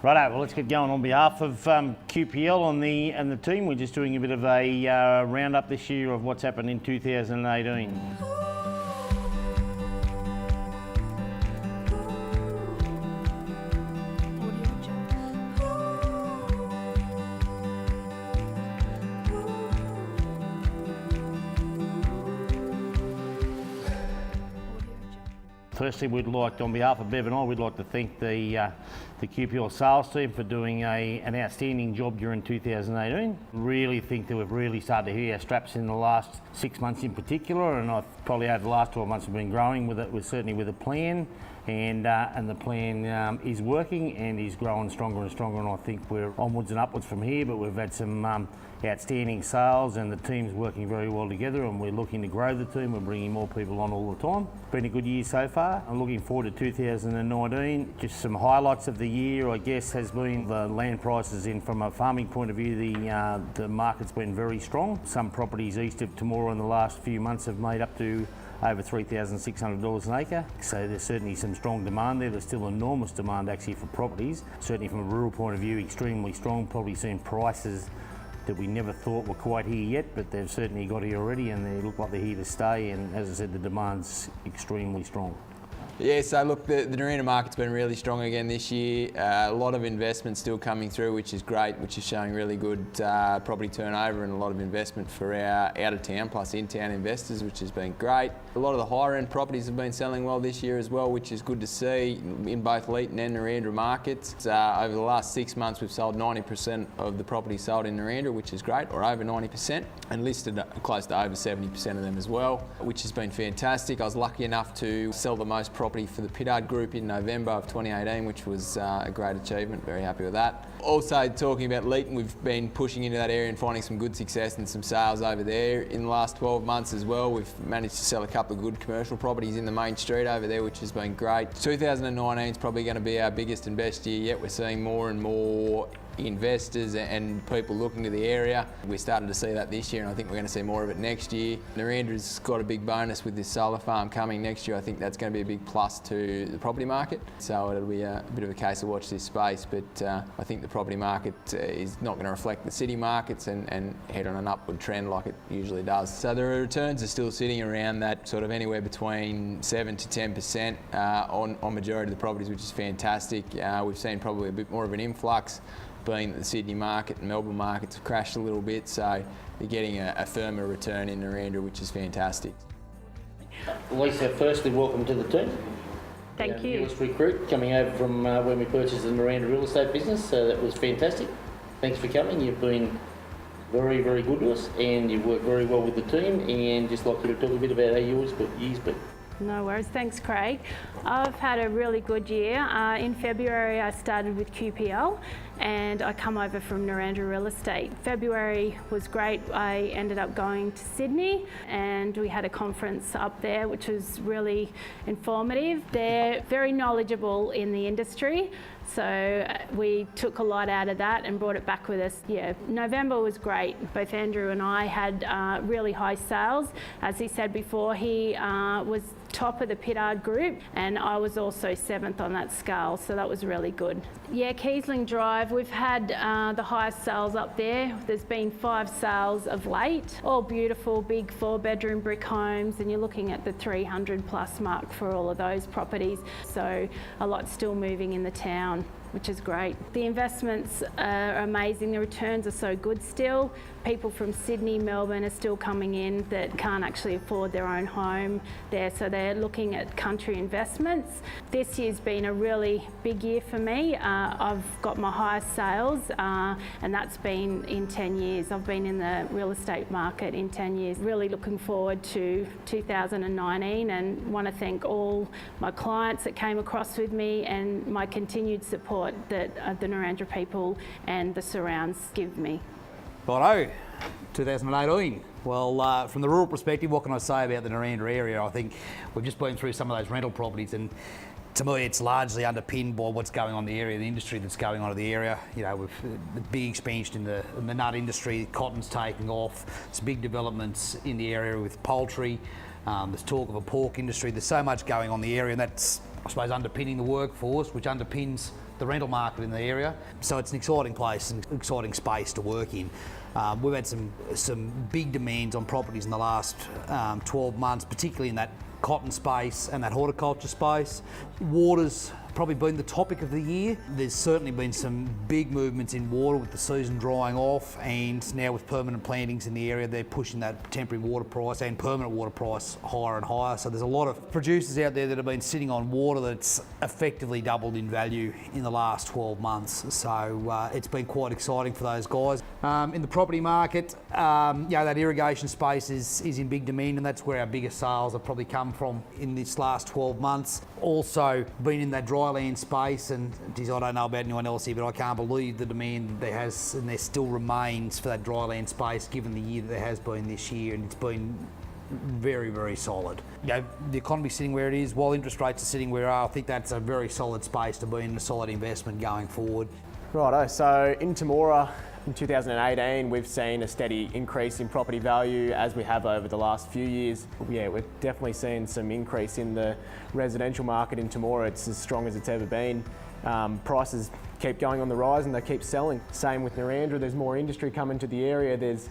Righto, well let's get going. On behalf of QPL and the team, we're just doing a bit of a roundup this year of what's happened in 2018. Firstly, we'd like, on behalf of Bev and I, we'd like to thank the QPL sales team for doing an outstanding job during 2018. Really think that we've really started to hit our straps in the last 6 months in particular, and I've probably over the last 12 months have been growing with it, certainly with a plan, and the plan is working and is growing stronger and stronger, and I think we're onwards and upwards from here, but we've had some outstanding sales and the team's working very well together, and we're looking to grow the team. We're bringing more people on all the time. Been a good year so far. I'm looking forward to 2019. Just some highlights of the year, I guess, has been the land prices in from a farming point of view. The market's been very strong. Some properties east of Tamura in the last few months have made up to over $3,600 an acre. So there's certainly some strong demand there. There's still enormous demand actually for properties. Certainly from a rural point of view, extremely strong. Probably seen prices that we never thought were quite here yet, but they've certainly got here already, and they look like they're here to stay, and as I said, the demand's extremely strong. Yeah, so look, the Naranda market's been really strong again this year. A lot of investment still coming through, which is great, which is showing really good property turnover and a lot of investment for our out-of-town plus in-town investors, which has been great. A lot of the higher-end properties have been selling well this year as well, which is good to see in both Leeton and Naranda markets. Over the last 6 months, we've sold 90% of the properties sold in Naranda, which is great, or over 90%, and listed close to over 70% of them as well, which has been fantastic. I was lucky enough to sell the most property for the Pittard Group in November of 2018, which was a great achievement. Very happy with that. Also, talking about Leeton, we've been pushing into that area and finding some good success and some sales over there. In the last 12 months as well, we've managed to sell a couple of good commercial properties in the main street over there, which has been great. 2019 is probably going to be our biggest and best year yet. We're seeing more and more investors and people looking to the area. We're starting to see that this year, and I think we're going to see more of it next year. Naranda's got a big bonus with this solar farm coming next year. I think that's going to be a big plus to the property market. So it'll be a bit of a case of watch this space, but I think the property market is not going to reflect the city markets and head on an upward trend like it usually does. So the returns are still sitting around that sort of anywhere between 7 to 10% on majority of the properties, which is fantastic. We've seen probably a bit more of an influx, being that the Sydney market and Melbourne markets have crashed a little bit, so you're getting a firmer return in Naranda, which is fantastic. Lisa, firstly, welcome to the team. Thank you. Newest recruit coming over from when we purchased the Naranda real estate business, so that was fantastic. Thanks for coming. You've been very, very good to us, and you've worked very well with the team, and just like you to talk a bit about how yours year's been. No worries, thanks Craig. I've had a really good year. In February I started with QPL and I come over from Naranda Real Estate. February was great. I ended up going to Sydney and we had a conference up there which was really informative. They're very knowledgeable in the industry, so we took a lot out of that and brought it back with us. Yeah, November was great. Both Andrew and I had really high sales. As he said before, he was top of the Pittard Group and I was also 7th on that scale, so that was really good. Yeah, Keesling Drive, we've had the highest sales up there. There's been 5 sales of late, all beautiful big 4-bedroom brick homes, and you're looking at the 300 plus mark for all of those properties, so a lot still moving in the town, which is great. The investments are amazing. The returns are so good still. People from Sydney, Melbourne are still coming in that can't actually afford their own home there, so they're looking at country investments. This year's been a really big year for me. I've got my highest sales and that's been in 10 years. I've been in the real estate market in 10 years. Really looking forward to 2019 and want to thank all my clients that came across with me and my continued support that the Naranda people and the surrounds give me. Righto, 2018. Well, from the rural perspective, what can I say about the Naranda area? I think we've just been through some of those rental properties, and to me it's largely underpinned by what's going on in the area, the industry that's going on in the area. You know, with the big expansion in the nut industry, cotton's taking off, there's big developments in the area with poultry, there's talk of a pork industry. There's so much going on in the area, and that's, I suppose, underpinning the workforce, which underpins the rental market in the area. So it's an exciting place and exciting space to work in. We've had some big demands on properties in the last 12 months, particularly in that cotton space and that horticulture space. Water's probably been the topic of the year. There's certainly been some big movements in water with the season drying off, and now with permanent plantings in the area, they're pushing that temporary water price and permanent water price higher and higher. So there's a lot of producers out there that have been sitting on water that's effectively doubled in value in the last 12 months. So it's been quite exciting for those guys. In the property market, that irrigation space is in big demand, and that's where our biggest sales have probably come from in this last 12 months. Also been in that dry land space, and geez, I don't know about anyone else here, but I can't believe the demand that there has and there still remains for that dry land space given the year that there has been this year, and it's been very, very solid. The economy's sitting where it is, while interest rates are sitting where they are. I think that's a very solid space to be in, a solid investment going forward. Righto, so in Tamura in 2018 we've seen a steady increase in property value as we have over the last few years. Yeah, we're definitely seeing some increase in the residential market in Tamura. It's as strong as it's ever been. Prices keep going on the rise and they keep selling. Same with Narandra, there's more industry coming to the area. There's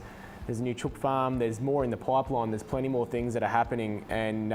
a new chook farm, there's more in the pipeline, there's plenty more things that are happening, and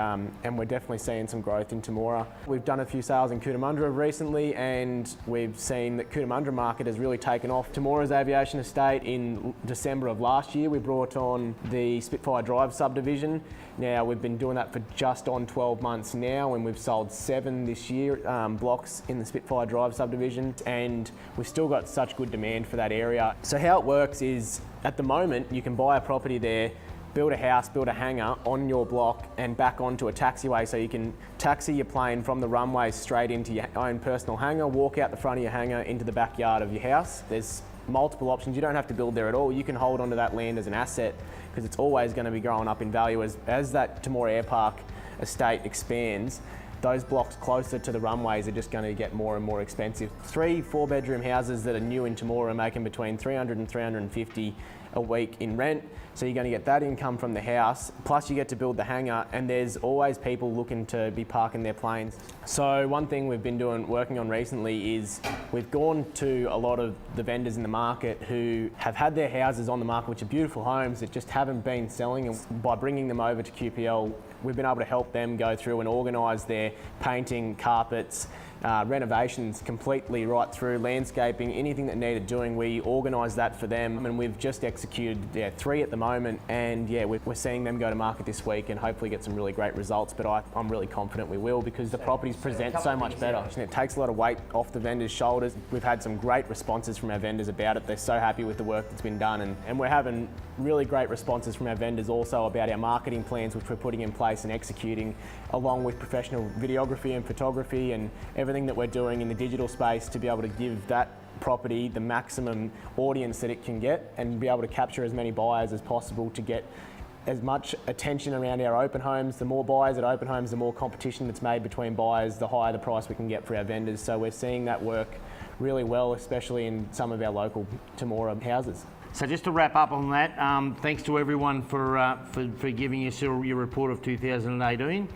we're definitely seeing some growth in Tamura. We've done a few sales in Cootamundra recently, and we've seen that Cootamundra market has really taken off. Tamura's aviation estate in December of last year, we brought on the Spitfire Drive subdivision. Now we've been doing that for just on 12 months now, and we've sold 7 this year, blocks in the Spitfire Drive subdivision, and we've still got such good demand for that area. So how it works is, at the moment, you can buy a property there, build a house, build a hangar on your block and back onto a taxiway, so you can taxi your plane from the runway straight into your own personal hangar, walk out the front of your hangar into the backyard of your house. There's multiple options. You don't have to build there at all. You can hold onto that land as an asset because it's always going to be growing up in value as that Tamura Air Park estate expands. Those blocks closer to the runways are just going to get more and more expensive. 3 4-bedroom houses that are new in Tamura are making between $300 and $350 a week in rent. So you're going to get that income from the house, plus you get to build the hangar, and there's always people looking to be parking their planes. So one thing we've been working on recently is we've gone to a lot of the vendors in the market who have had their houses on the market, which are beautiful homes that just haven't been selling, and by bringing them over to QPL, we've been able to help them go through and organise their painting, carpets, renovations completely right through, landscaping, anything that needed doing, we organise that for them, and we've just executed 3 at the moment, and we're seeing them go to market this week and hopefully get some really great results, but I'm really confident we will because the properties present so much better. And it takes a lot of weight off the vendors' shoulders. We've had some great responses from our vendors about it. They're so happy with the work that's been done, and we're having really great responses from our vendors also about our marketing plans, which we're putting in place and executing, along with professional videography and photography and everything that we're doing in the digital space to be able to give that property the maximum audience that it can get and be able to capture as many buyers as possible to get as much attention around our open homes. The more buyers at open homes, the more competition that's made between buyers, the higher the price we can get for our vendors. So we're seeing that work really well, especially in some of our local Tamura houses. So just to wrap up on that, thanks to everyone for giving us your report of 2018.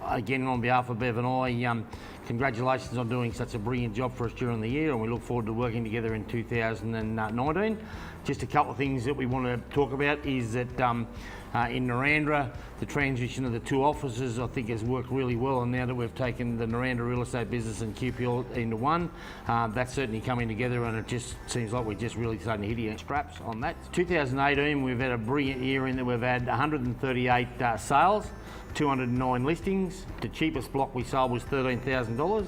Again, on behalf of Bev and I, congratulations on doing such a brilliant job for us during the year, and we look forward to working together in 2019. Just a couple of things that we want to talk about is that in Narandra, the transition of the 2 offices I think has worked really well, and now that we've taken the Narandra real estate business and QPL into one, that's certainly coming together, and it just seems like we're just really starting to hit the straps on that. 2018, we've had a brilliant year in that we've had 138 sales, 209 listings. The cheapest block we sold was $13,000.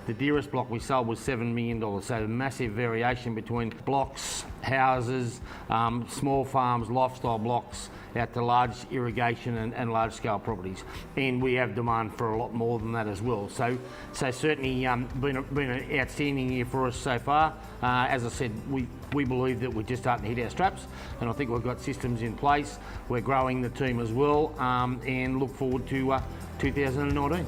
The dearest block we sold was $7 million. So a massive variation between blocks, houses, small farms, lifestyle blocks, out to large irrigation and large scale properties. And we have demand for a lot more than that as well. So certainly been an outstanding year for us so far. As I said, we believe that we're just starting to hit our straps, and I think we've got systems in place. We're growing the team as well, and look forward to 2019.